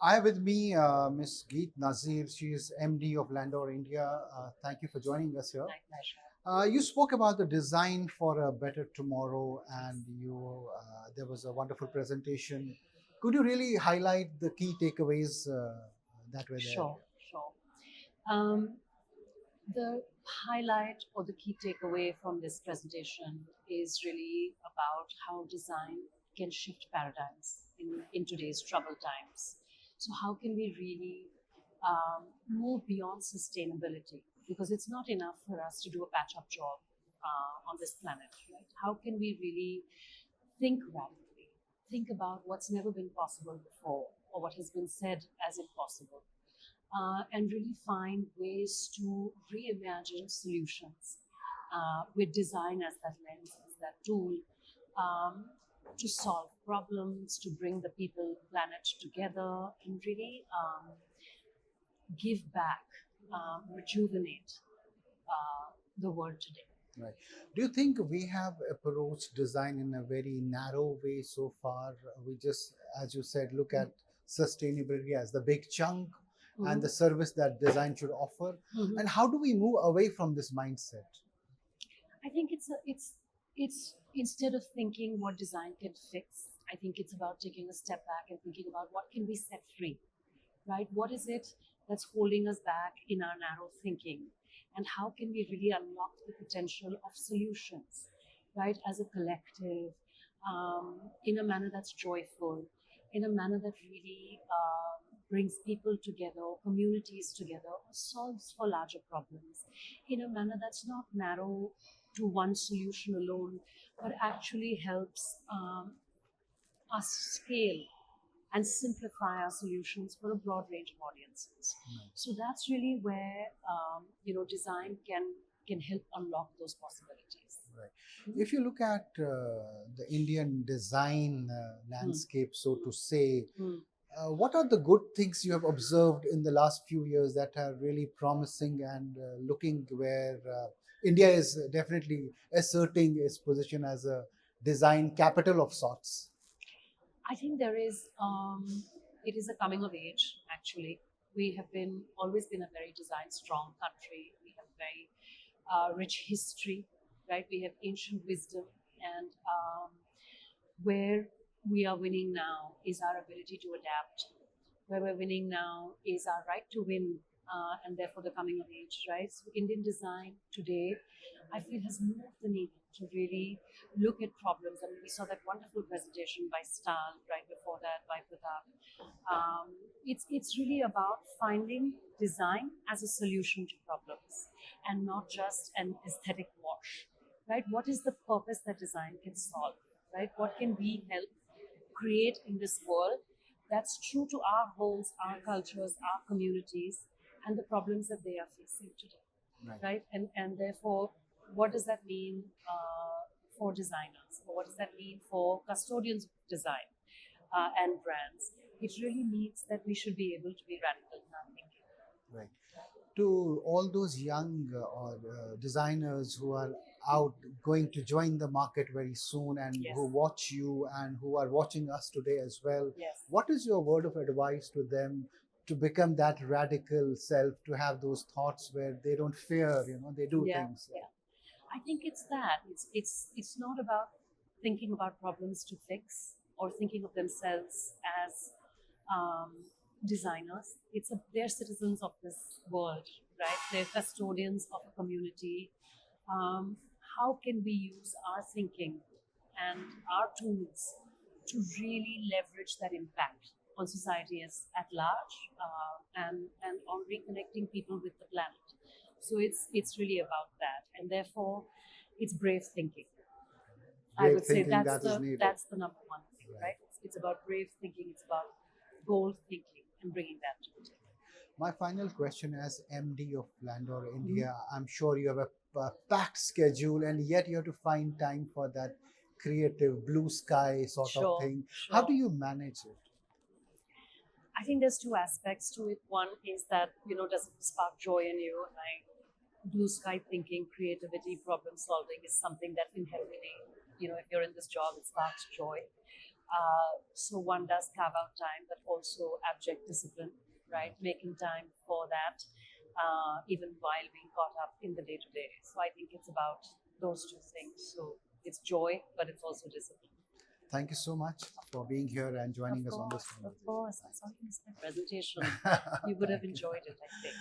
I have with me Miss Geet Nazir. She is MD of Landor India. Thank you for joining us here. My pleasure. You spoke about the design for a better tomorrow, and there was a wonderful presentation. Could you really highlight the key takeaways that were there? Sure, sure. Um, the highlight or the key takeaway from this presentation is really about how design can shift paradigms in today's troubled times. So, how can we really move beyond sustainability? Because it's not enough for us to do a patch up job on this planet, right? How can we really think radically? Think about what's never been possible before or what has been said as impossible and really find ways to reimagine solutions with design as that lens, as that tool um, to solve problems, to bring the people, planet together, and really give back, rejuvenate the world today. Right. Do you think we have approached design in a very narrow way so far? We just, as you said, look at sustainability as the big chunk and the service that design should offer. Mhm. And how do we move away from this mindset? I think it's instead of thinking what design can fix, I think it's about taking a step back and thinking about what can be set free, right? What is it that's holding us back in our narrow thinking? And how can we really unlock the potential of solutions, right? As a collective, in a manner that's joyful, in a manner that really brings people together, communities together, solves for larger problems, in a manner that's not narrow to one solution alone, but actually helps us scale and simplify our solutions for a broad range of audiences. So that's really where design can help unlock those possibilities. Right. If you look at the Indian design landscape, so to say, Mm. what are the good things you have observed in the last few years that are really promising and looking where India is definitely asserting its position as a design capital of sorts? I think it is a coming of age, actually. We have always been a very design strong country. We have very rich history, right? We have ancient wisdom, and where we are winning now is our ability to adapt. Where we're winning now is our right to win, and therefore the coming of age, right? So Indian design today, I feel, has moved the needle to really look at problems. I mean, we saw that wonderful presentation by Stal right before that by Pratap. It's really about finding design as a solution to problems and not just an aesthetic wash, right? What is the purpose that design can solve, right? What can we help create in this world that's true to our homes, our cultures, our communities, and the problems that they are facing today, Right. right? And therefore, what does that mean for designers? Or what does that mean for custodians of design and brands? It really means that we should be able to be radical in our thinking. Right. To all those young or designers who are out going to join the market very soon and Yes. who watch you and who are watching us today as well, Yes. what is your word of advice to them to become that radical self, to have those thoughts where they don't fear, they do Yeah, things? yeah. I think it's that. It's not about thinking about problems to fix or thinking of themselves as um, designers. They're citizens of this world, right? They're custodians of a community. Um, how can we use our thinking and our tools to really leverage that impact on society as at large, and on reconnecting people with the planet? So it's really about that, and therefore, it's brave thinking. I Brave would say thinking that is needed. that's the number one thing, Right. right? It's about brave thinking. It's about bold thinking and bringing that to the table. My final question as MD of Landor Mhm. India, I'm sure you have a packed schedule and yet you have to find time for that creative blue sky sort of Sure, thing. How do sure. you manage it? I think there's two aspects to it. One is that, does it spark joy in you? Like blue sky thinking, creativity, problem solving is something that inherently, if you're in this job, it sparks joy. So one does carve out time, but also abject discipline, right? Making time for that, even while being caught up in the day to day. So I think it's about those two things. So it's joy, but it's also discipline. Thank you so much for being here and joining us on this Of conversation. course. I saw you missed my presentation. You would have enjoyed it, I think.